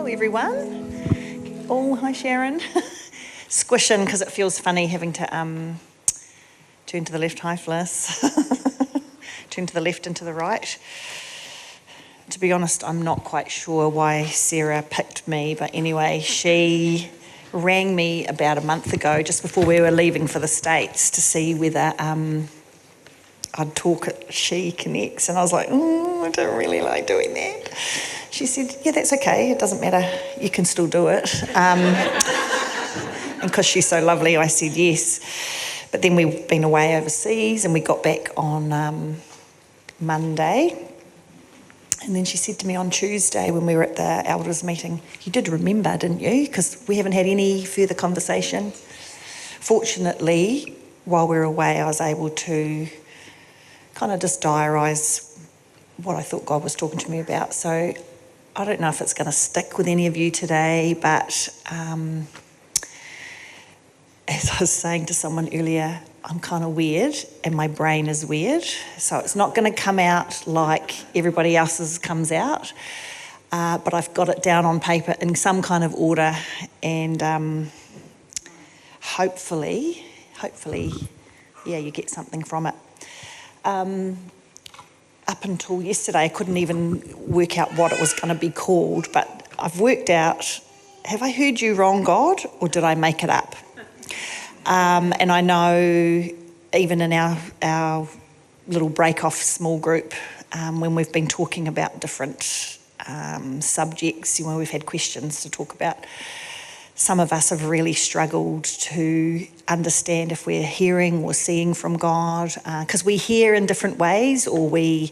Hello everyone. Oh, hi Sharon. Squishing because it feels funny having to turn to the left, hi Phyllis. Turn to the left and to the right. To be honest, I'm not quite sure why Sarah picked me, but anyway, she rang me about a month ago, just before we were leaving for the States, to see whether I'd talk at She Connects, and I was like, I don't really like doing that. She said, yeah, that's okay, it doesn't matter, you can still do it. And because she's so lovely, I said yes. But then we've been away overseas, and we got back on Monday. And then she said to me on Tuesday when we were at the elders meeting, you did remember, didn't you? Because we haven't had any further conversation. Fortunately, while we were away, I was able to kind of just diarise what I thought God was talking to me about. So I don't know if it's going to stick with any of you today, but as I was saying to someone earlier, I'm kind of weird and my brain is weird. So it's not going to come out like everybody else's comes out, but I've got it down on paper in some kind of order, and hopefully, yeah, you get something from it. Up until yesterday, I couldn't even work out what it was going to be called, but I've worked out, have I heard you wrong, God, or did I make it up? And I know even in our little break-off small group, when we've been talking about different subjects, we've had questions to talk about, some of us have really struggled to understand if we're hearing or seeing from God, because we hear in different ways or we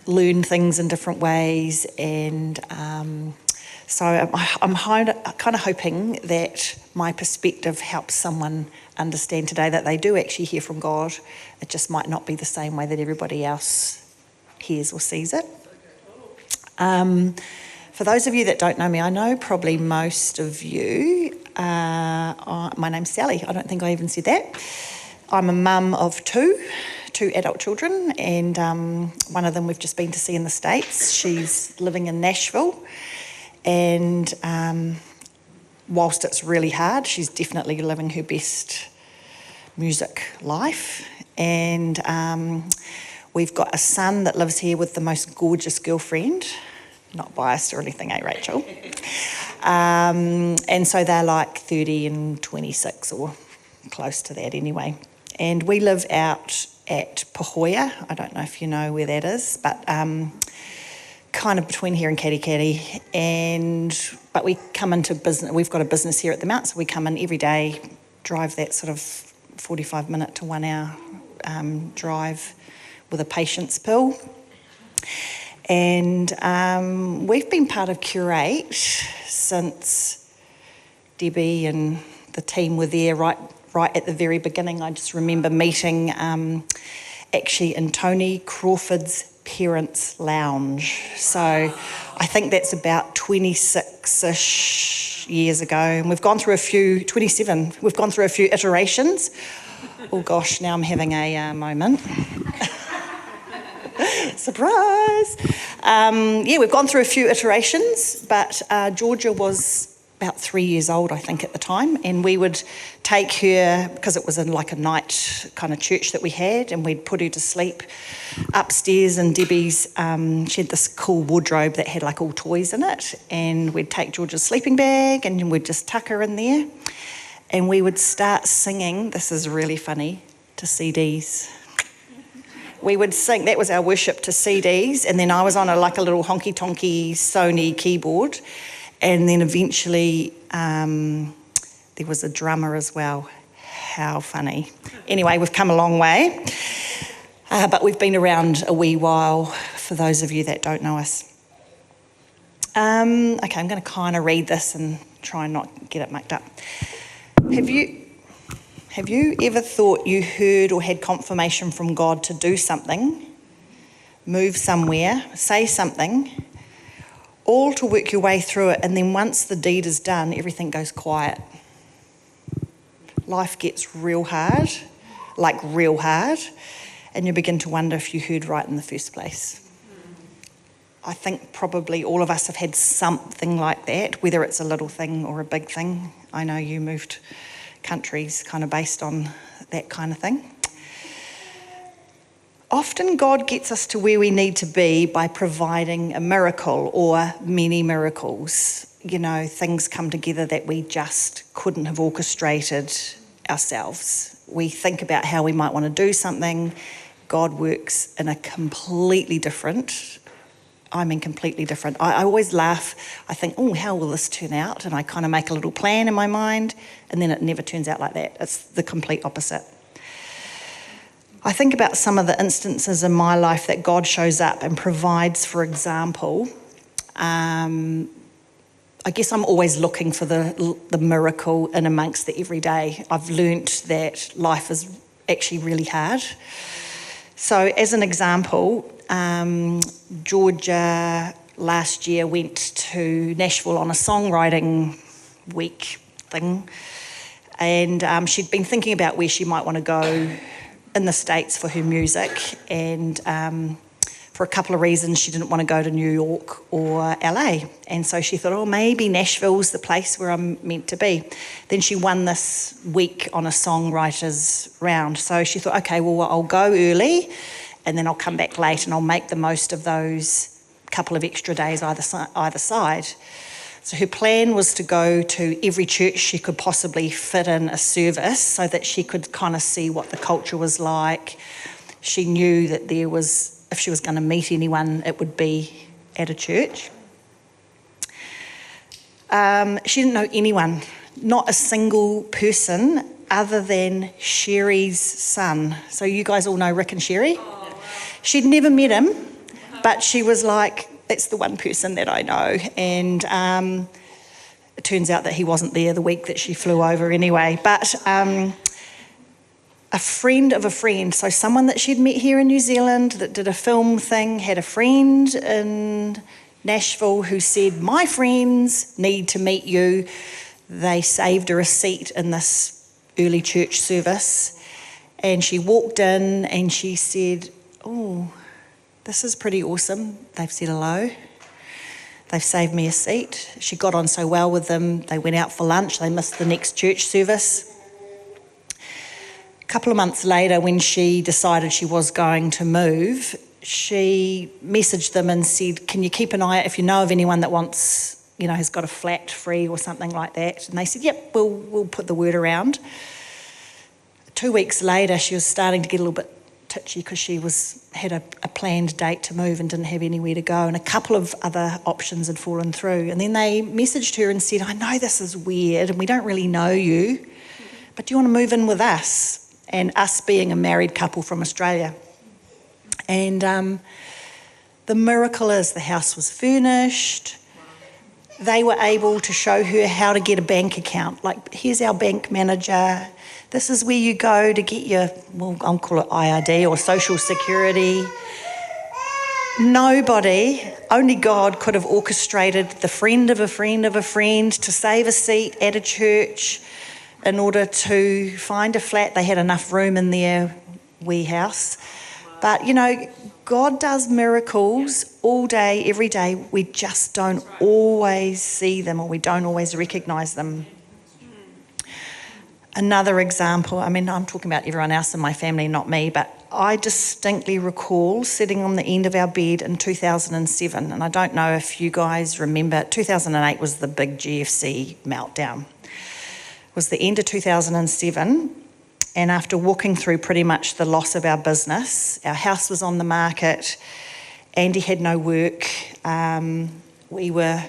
learn things in different ways. And so I'm kind of hoping that my perspective helps someone understand today that they do actually hear from God. It just might not be the same way that everybody else hears or sees it. For those of you that don't know me, I know probably most of you. My name's Sally. I don't think I even said that. I'm a mum of two adult children, and one of them we've just been to see in the States. She's living in Nashville, and whilst it's really hard, she's definitely living her best music life. And we've got a son that lives here with the most gorgeous girlfriend. Not biased or anything, Rachel? And so they're like 30 and 26 or close to that anyway. And we live out at Pahoja. I don't know if you know where that is, but kind of between here and Katikati. But we come into business, we've got a business here at the Mount, so we come in every day, drive that sort of 45-minute to 1 hour drive with a patience pill. And we've been part of Curate since Debbie and the team were there right at the very beginning. I just remember meeting actually in Tony Crawford's parents' lounge. So I think that's about 26-ish years ago. And we've gone through 27, we've gone through a few iterations. Oh gosh, now I'm having a moment. Surprise! We've gone through a few iterations, but Georgia was about 3 years old, I think, at the time, and we would take her, because it was in like a night kind of church that we had, and we'd put her to sleep upstairs in Debbie's, she had this cool wardrobe that had like all toys in it, and we'd take Georgia's sleeping bag and we'd just tuck her in there, and we would start singing, this is really funny, to CDs. We would sing, that was our worship, to CDs, and then I was on a little honky-tonky Sony keyboard, and then eventually there was a drummer as well. How funny. Anyway, we've come a long way, but we've been around a wee while, for those of you that don't know us. Okay, I'm going to kind of read this and try and not get it mucked up. Have you ever thought you heard or had confirmation from God to do something, move somewhere, say something, all to work your way through it, and then once the deed is done, everything goes quiet? Life gets real hard, and you begin to wonder if you heard right in the first place. I think probably all of us have had something like that, whether it's a little thing or a big thing. I know you moved countries kind of based on that kind of thing. Often God gets us to where we need to be by providing a miracle or many miracles. You know, things come together that we just couldn't have orchestrated ourselves. We think about how we might want to do something. God works in a completely different. I always laugh. I think, oh, how will this turn out? And I kind of make a little plan in my mind, and then it never turns out like that. It's the complete opposite. I think about some of the instances in my life that God shows up and provides. For example, I guess I'm always looking for the miracle in amongst the everyday. I've learnt that life is actually really hard. So as an example, Georgia last year went to Nashville on a songwriting week thing, and she'd been thinking about where she might want to go in the States for her music, and for a couple of reasons she didn't want to go to New York or LA, and so she thought, oh, maybe Nashville's the place where I'm meant to be. Then she won this week on a songwriters round, so she thought, okay, well, I'll go early and then I'll come back late and I'll make the most of those couple of extra days either side. So her plan was to go to every church she could possibly fit in a service so that she could kind of see what the culture was like. She knew that if she was going to meet anyone, it would be at a church. She didn't know anyone, not a single person other than Sherry's son. So you guys all know Rick and Sherry? She'd never met him, but she was like, that's the one person that I know. And it turns out that he wasn't there the week that she flew over anyway. But a friend of a friend, so someone that she'd met here in New Zealand that did a film thing, had a friend in Nashville who said, my friends need to meet you. They saved her a seat in this early church service. And she walked in and she said, oh, this is pretty awesome. They've said hello. They've saved me a seat. She got on so well with them. They went out for lunch. They missed the next church service. A couple of months later, when she decided she was going to move, she messaged them and said, can you keep an eye out if you know of anyone that wants, has got a flat free or something like that? And they said, yep, we'll put the word around. 2 weeks later, she was starting to get a little bit titchy because she had a planned date to move and didn't have anywhere to go, and a couple of other options had fallen through. And then they messaged her and said, I know this is weird and we don't really know you, but do you want to move in with us? And us being a married couple from Australia. And the miracle is the house was furnished. They were able to show her how to get a bank account. Like, here's our bank manager. This is where you go to get your, well, I'll call it IRD or social security. Nobody, only God could have orchestrated the friend of a friend of a friend to save a seat at a church in order to find a flat. They had enough room in their wee house. But, God does miracles all day, every day. We just don't always see them, or we don't always recognise them. Another example, I'm talking about everyone else in my family, not me, but I distinctly recall sitting on the end of our bed in 2007, and I don't know if you guys remember, 2008 was the big GFC meltdown. It was the end of 2007, and after walking through pretty much the loss of our business, our house was on the market, Andy had no work, we were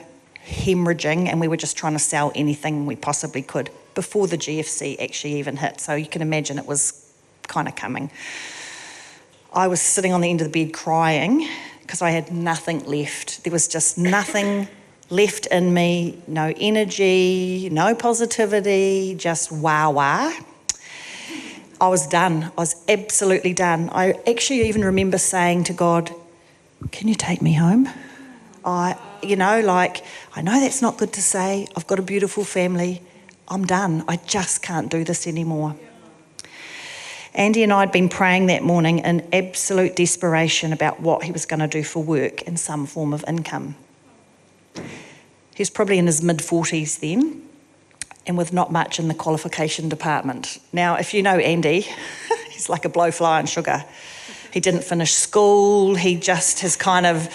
hemorrhaging, and we were just trying to sell anything we possibly could before the GFC actually even hit. So you can imagine it was kind of coming. I was sitting on the end of the bed crying because I had nothing left. There was just nothing left in me, no energy, no positivity, just wah-wah. I was done. I was absolutely done. I actually even remember saying to God, can you take me home? I know that's not good to say. I've got a beautiful family. I'm done. I just can't do this anymore. Andy and I had been praying that morning in absolute desperation about what he was going to do for work and some form of income. He was probably in his mid-40s then, and with not much in the qualification department. Now, if you know Andy, he's like a blowfly on sugar. He didn't finish school, he just has kind of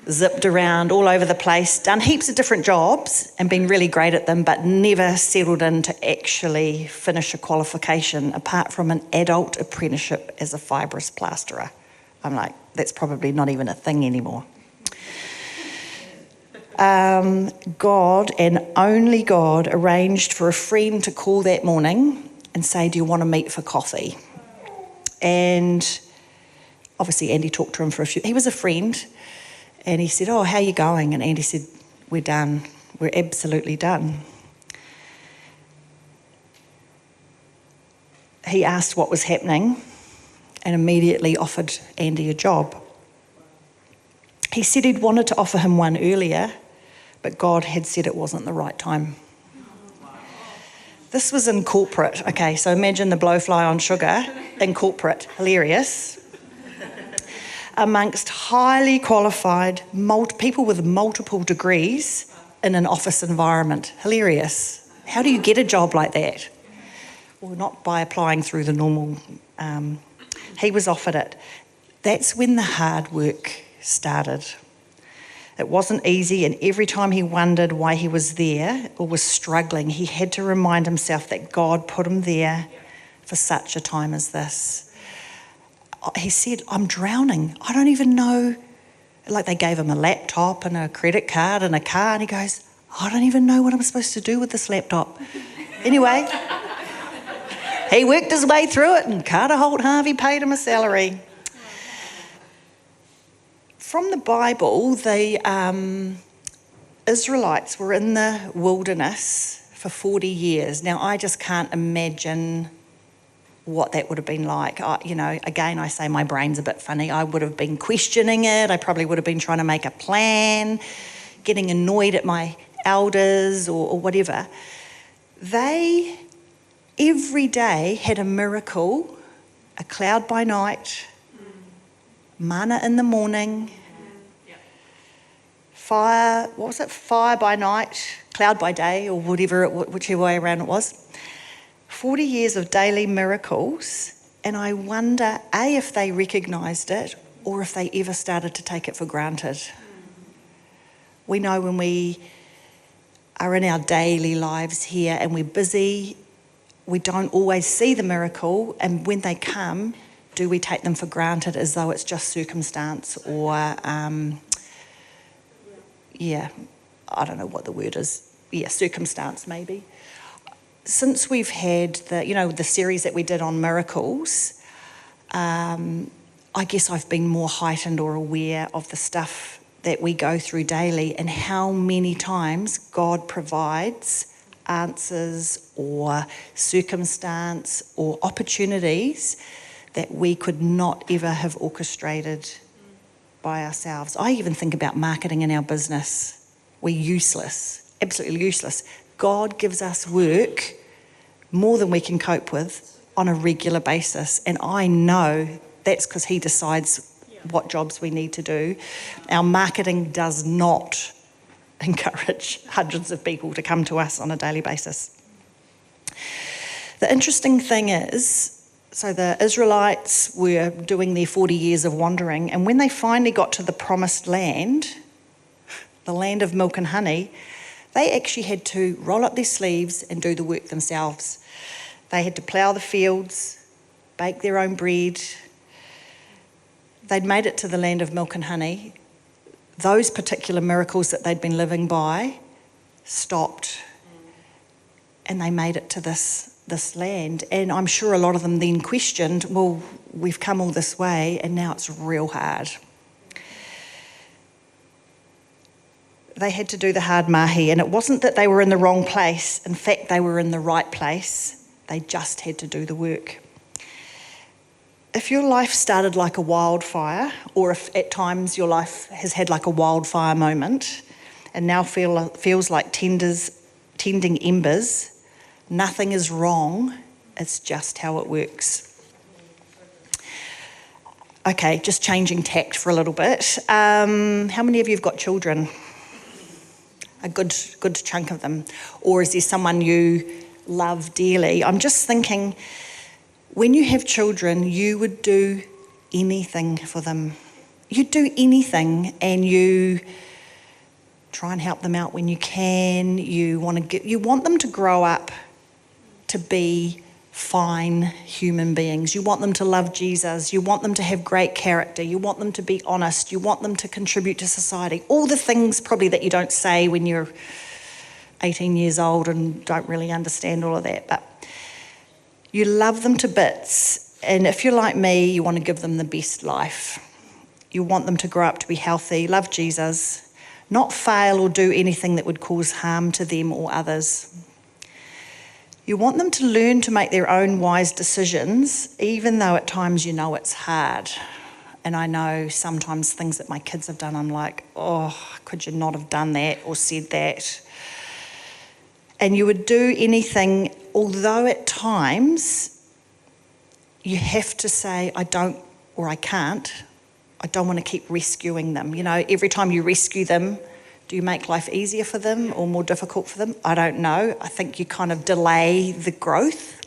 zipped around all over the place, done heaps of different jobs and been really great at them, but never settled in to actually finish a qualification apart from an adult apprenticeship as a fibrous plasterer. I'm like, that's probably not even a thing anymore. God, and only God, arranged for a friend to call that morning and say, do you want to meet for coffee? And obviously Andy talked to him for he was a friend, and he said, oh, how are you going? And Andy said, we're done. We're absolutely done. He asked what was happening and immediately offered Andy a job. He said he'd wanted to offer him one earlier, but God had said it wasn't the right time. This was in corporate. Okay, so imagine the blowfly on sugar in corporate. Hilarious. Amongst highly qualified people with multiple degrees in an office environment. Hilarious. How do you get a job like that? Well, not by applying through the normal... he was offered it. That's when the hard work started. It wasn't easy, and every time he wondered why he was there or was struggling, he had to remind himself that God put him there for such a time as this. He said, I'm drowning. I don't even know. Like, they gave him a laptop and a credit card and a car, and he goes, I don't even know what I'm supposed to do with this laptop. Anyway, he worked his way through it, and Carter Holt Harvey paid him a salary. From the Bible, the Israelites were in the wilderness for 40 years. Now, I just can't imagine what that would have been like. Again, I say my brain's a bit funny. I would have been questioning it. I probably would have been trying to make a plan, getting annoyed at my elders or whatever. They, every day, had a miracle, a cloud by night, manna in the morning, fire by night, cloud by day, or whichever way around it was. 40 years of daily miracles, and I wonder, A, if they recognised it, or if they ever started to take it for granted. We know when we are in our daily lives here and we're busy, we don't always see the miracle, and when they come, do we take them for granted as though it's just circumstance or, I don't know what the word is. Yeah, circumstance maybe. Since we've had the series that we did on miracles, I guess I've been more heightened or aware of the stuff that we go through daily and how many times God provides answers or circumstance or opportunities that we could not ever have orchestrated by ourselves. I even think about marketing in our business. We're useless, absolutely useless. God gives us work more than we can cope with on a regular basis. And I know that's because he decides what jobs we need to do. Our marketing does not encourage hundreds of people to come to us on a daily basis. The interesting thing is, so the Israelites were doing their 40 years of wandering, and when they finally got to the promised land, the land of milk and honey, they actually had to roll up their sleeves and do the work themselves. They had to plough the fields, bake their own bread. They'd made it to the land of milk and honey. Those particular miracles that they'd been living by stopped, and they made it to this land. And I'm sure a lot of them then questioned, well, we've come all this way and now it's real hard. They had to do the hard mahi, and it wasn't that they were in the wrong place. In fact, they were in the right place. They just had to do the work. If your life started like a wildfire, or if at times your life has had like a wildfire moment and now feels like tending embers, nothing is wrong. It's just how it works. Okay, just changing tact for a little bit. How many of you have got children? A good chunk of them. Or is there someone you love dearly? I'm just thinking, when you have children, you would do anything for them. You'd do anything, and you try and help them out when you can. You want them to grow up to be fine human beings. You want them to love Jesus. You want them to have great character. You want them to be honest. You want them to contribute to society. All the things probably that you don't say when you're 18 years old and don't really understand all of that. But you love them to bits. And if you're like me, you want to give them the best life. You want them to grow up to be healthy, love Jesus, not fail or do anything that would cause harm to them or others. You want them to learn to make their own wise decisions, even though at times you know it's hard. And I know sometimes things that my kids have done, I'm like, oh, could you not have done that or said that? And you would do anything, although at times you have to say, I don't or I can't. I don't want to keep rescuing them. You know, every time you rescue them, do you make life easier for them or more difficult for them? I don't know. I think you kind of delay the growth.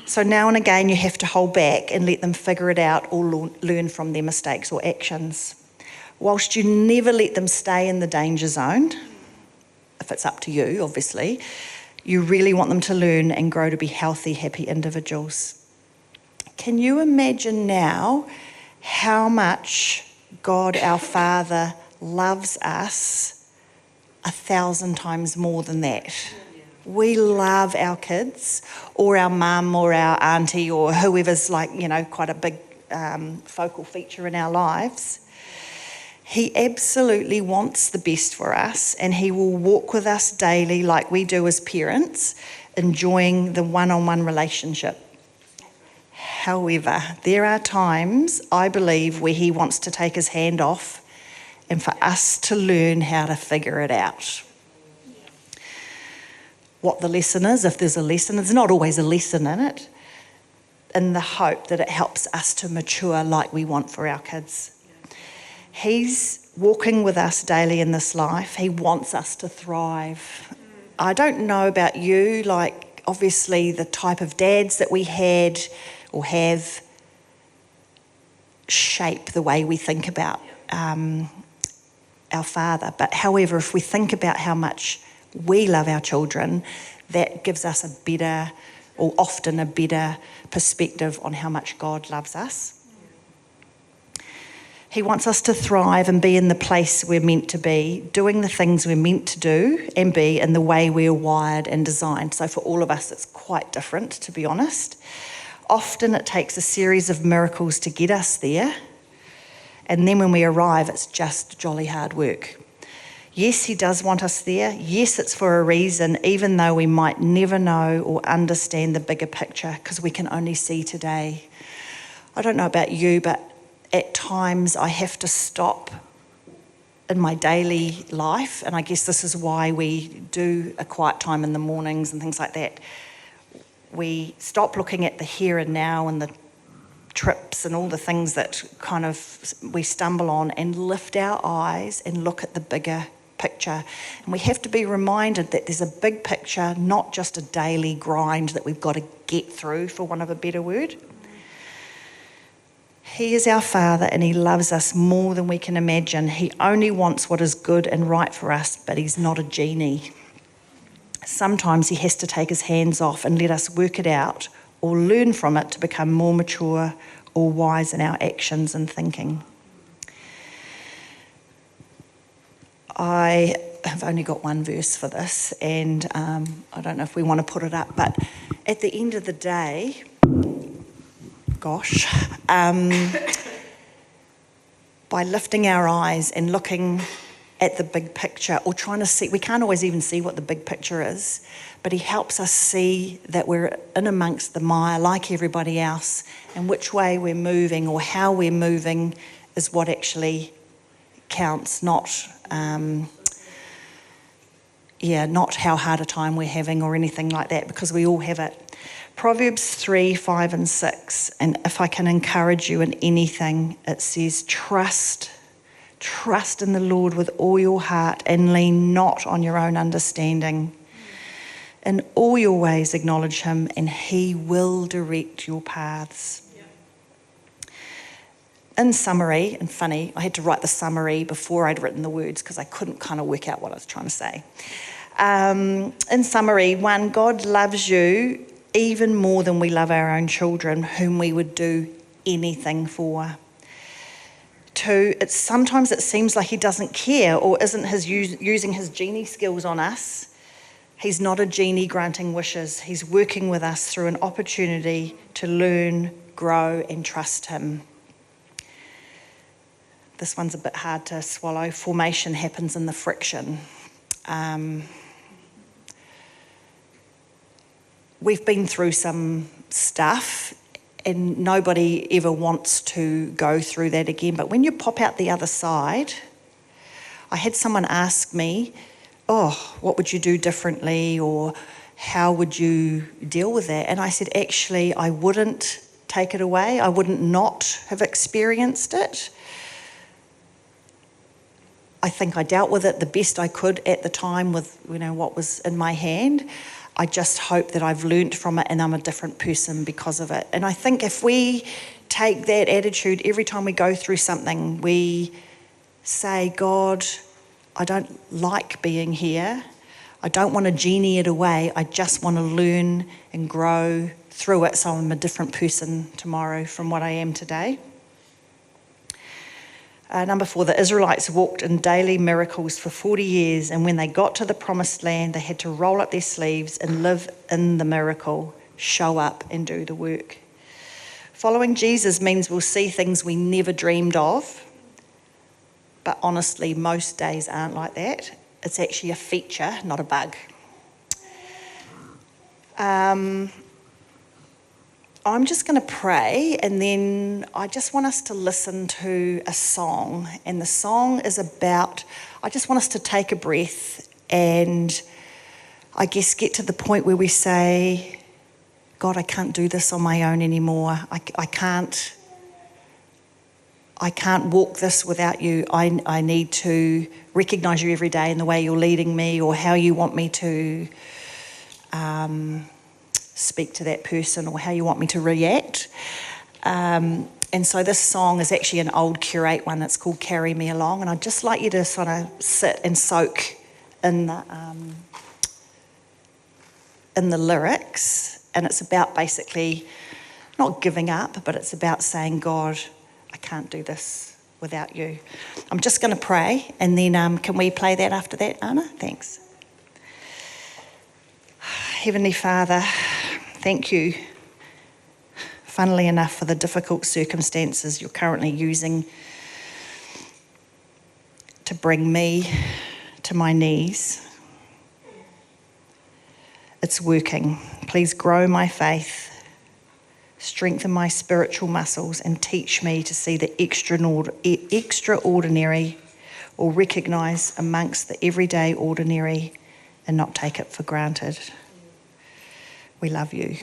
So now and again you have to hold back and let them figure it out or learn from their mistakes or actions. Whilst you never let them stay in the danger zone, if it's up to you, obviously, you really want them to learn and grow to be healthy, happy individuals. Can you imagine now how much God, our Father, loves us 1,000 times more than that? We love our kids or our mum or our auntie or whoever's like, you know, quite a big focal feature in our lives. He absolutely wants the best for us, and he will walk with us daily like we do as parents, enjoying the one-on-one relationship. However, there are times, I believe, where he wants to take his hand off and for us to learn how to figure it out. What the lesson is, if there's a lesson, there's not always a lesson in it, in the hope that it helps us to mature like we want for our kids. He's walking with us daily in this life. He wants us to thrive. I don't know about you, like obviously the type of dads that we had or have shape the way we think about our Father. But however, if we think about how much we love our children, that gives us a better, or often a better perspective on how much God loves us. He wants us to thrive and be in the place we're meant to be, doing the things we're meant to do and be in the way we're wired and designed. So for all of us, it's quite different, to be honest. Often it takes a series of miracles to get us there. And then when we arrive, it's just jolly hard work. Yes, he does want us there. Yes, it's for a reason, even though we might never know or understand the bigger picture because we can only see today. I don't know about you, but at times I have to stop in my daily life, and I guess this is why we do a quiet time in the mornings and things like that. We stop looking at the here and now and the trips and all the things that kind of we stumble on and lift our eyes and look at the bigger picture. And we have to be reminded that there's a big picture, not just a daily grind that we've got to get through, for want of a better word. He is our Father and he loves us more than we can imagine. He only wants what is good and right for us, but he's not a genie. Sometimes he has to take his hands off and let us work it out or learn from it to become more mature or wise in our actions and thinking. I have only got one verse for this, and I don't know if we want to put it up, but at the end of the day, by lifting our eyes and looking at the big picture, or trying to see, we can't always even see what the big picture is, but he helps us see that we're in amongst the mire like everybody else, and which way we're moving or how we're moving is what actually counts, not how hard a time we're having or anything like that, because we all have it. Proverbs 3, 5 and 6, and if I can encourage you in anything, it says, trust in the Lord with all your heart and lean not on your own understanding. In all your ways acknowledge him and he will direct your paths. In summary, and funny, I had to write the summary before I'd written the words because I couldn't kind of work out what I was trying to say. In summary, 1, God loves you even more than we love our own children, whom we would do anything for. 2, sometimes it seems like he doesn't care or isn't using his genie skills on us. He's not a genie granting wishes. He's working with us through an opportunity to learn, grow, and trust him. This one's a bit hard to swallow. Formation happens in the friction. We've been through some stuff and nobody ever wants to go through that again. But when you pop out the other side, I had someone ask me, what would you do differently, or how would you deal with that? And I said, actually, I wouldn't take it away. I wouldn't not have experienced it. I think I dealt with it the best I could at the time with, what was in my hand. I just hope that I've learnt from it and I'm a different person because of it. And I think if we take that attitude every time we go through something, we say, God, I don't like being here. I don't want to genie it away. I just want to learn and grow through it so I'm a different person tomorrow from what I am today. Number 4, the Israelites walked in daily miracles for 40 years, and when they got to the promised land, they had to roll up their sleeves and live in the miracle, show up and do the work. Following Jesus means we'll see things we never dreamed of, but honestly, most days aren't like that. It's actually a feature, not a bug. I'm just going to pray, and then I just want us to listen to a song. And the song is about, I just want us to take a breath and I guess get to the point where we say, God, I can't do this on my own anymore. I can't walk this without you. I need to recognise you every day in the way you're leading me or how you want me to speak to that person or how you want me to react. And so this song is actually an old Curate one. It's called Carry Me Along. And I'd just like you to sort of sit and soak in the lyrics. And it's about basically not giving up, but it's about saying, God, I can't do this without you. I'm just going to pray, and then can we play that after that, Anna? Thanks. Heavenly Father, thank you, funnily enough, for the difficult circumstances you're currently using to bring me to my knees. It's working. Please grow my faith, strengthen my spiritual muscles, and teach me to see the extraordinary or recognise amongst the everyday ordinary and not take it for granted. We love you.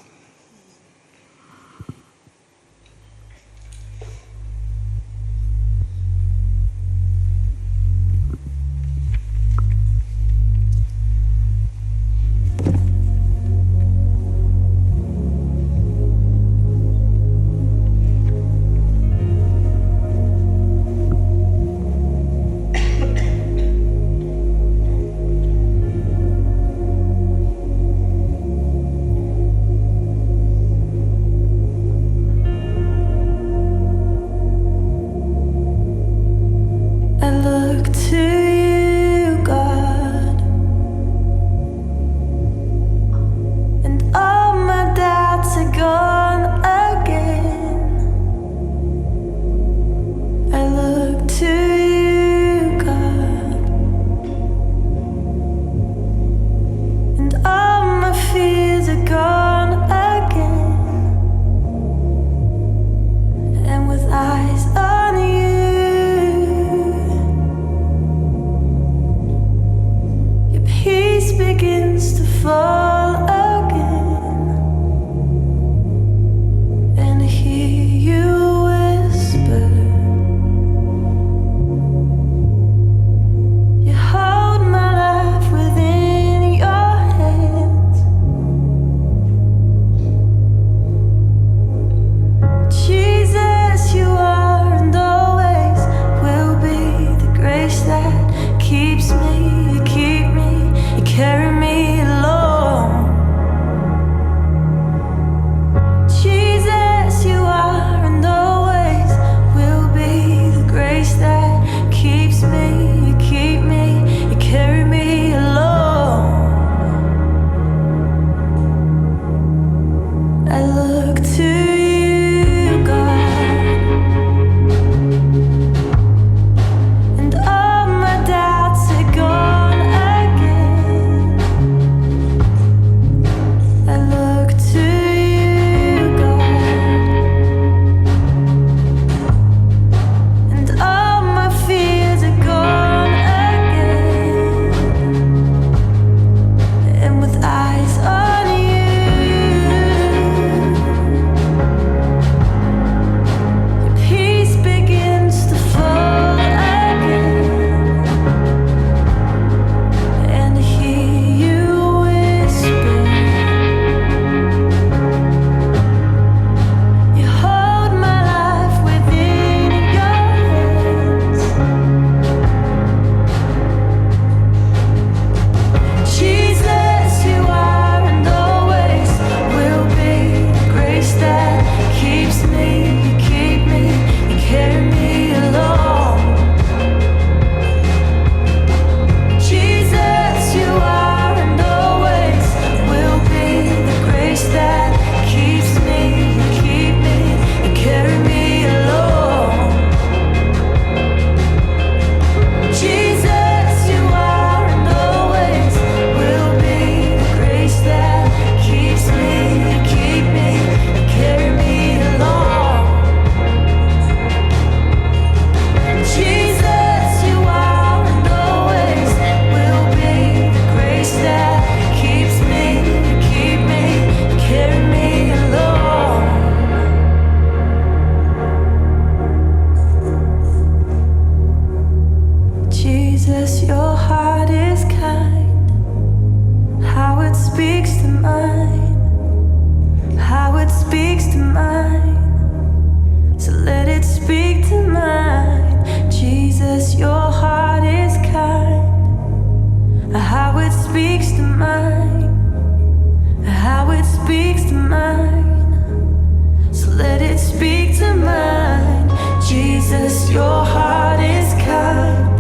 your heart is kind,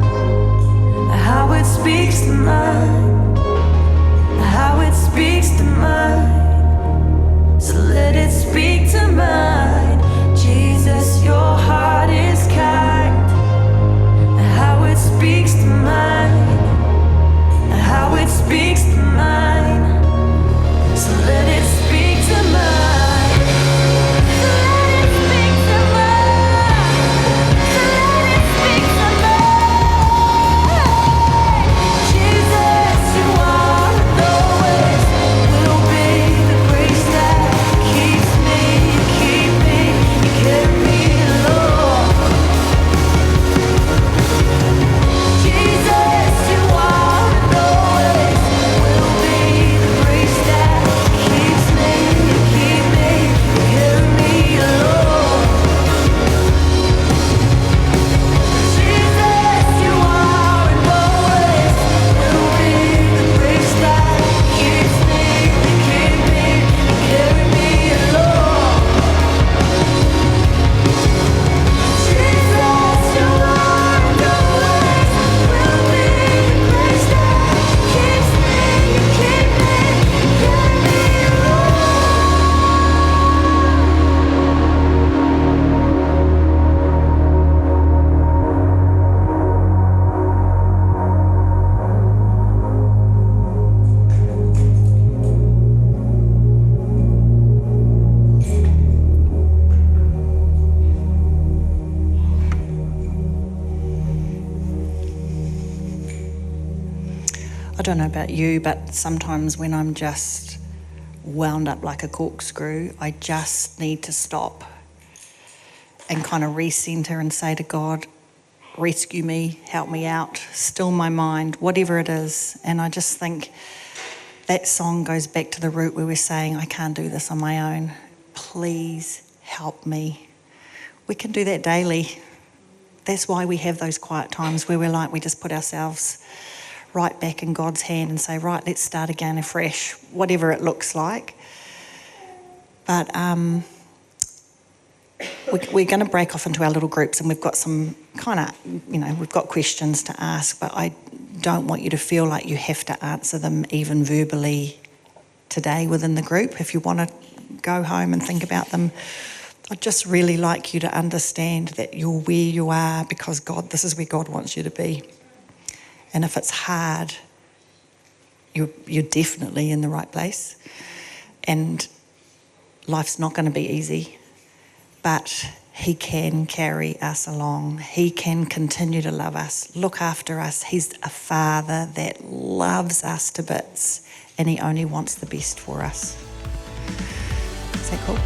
how it speaks to mine, how it speaks to mine. So let it speak to mine. Jesus, your heart is kind, how it speaks to mine, how it speaks to mine. So let it speak to mine. So let it speak to mine. So let it speak to mine. Jesus, you are and always will be the grace that keeps me, you keep me, you carry me, Lord. Jesus, you are and always will be the grace that keeps me, you keep me, you carry me, Lord. Jesus, you are and always will be the grace that keeps me, you keep me, you carry me, Lord. Jesus, you are and always will be the grace that keeps me, you keep me, you carry me, I don't know about you, but sometimes when I'm just wound up like a corkscrew, I just need to stop and kind of recenter and say to God, rescue me, help me out, still my mind, whatever it is. And I just think that song goes back to the root where we're saying, I can't do this on my own. Please help me. We can do that daily. That's why we have those quiet times where we just put ourselves right back in God's hand and say, right, let's start again afresh, whatever it looks like. But we're going to break off into our little groups, and we've got some kind of, we've got questions to ask, but I don't want you to feel like you have to answer them even verbally today within the group. If you want to go home and think about them, I'd just really like you to understand that you're where you are because this is where God wants you to be. And if it's hard, you're definitely in the right place. And life's not going to be easy, but He can carry us along. He can continue to love us, look after us. He's a Father that loves us to bits, and He only wants the best for us. Is that cool?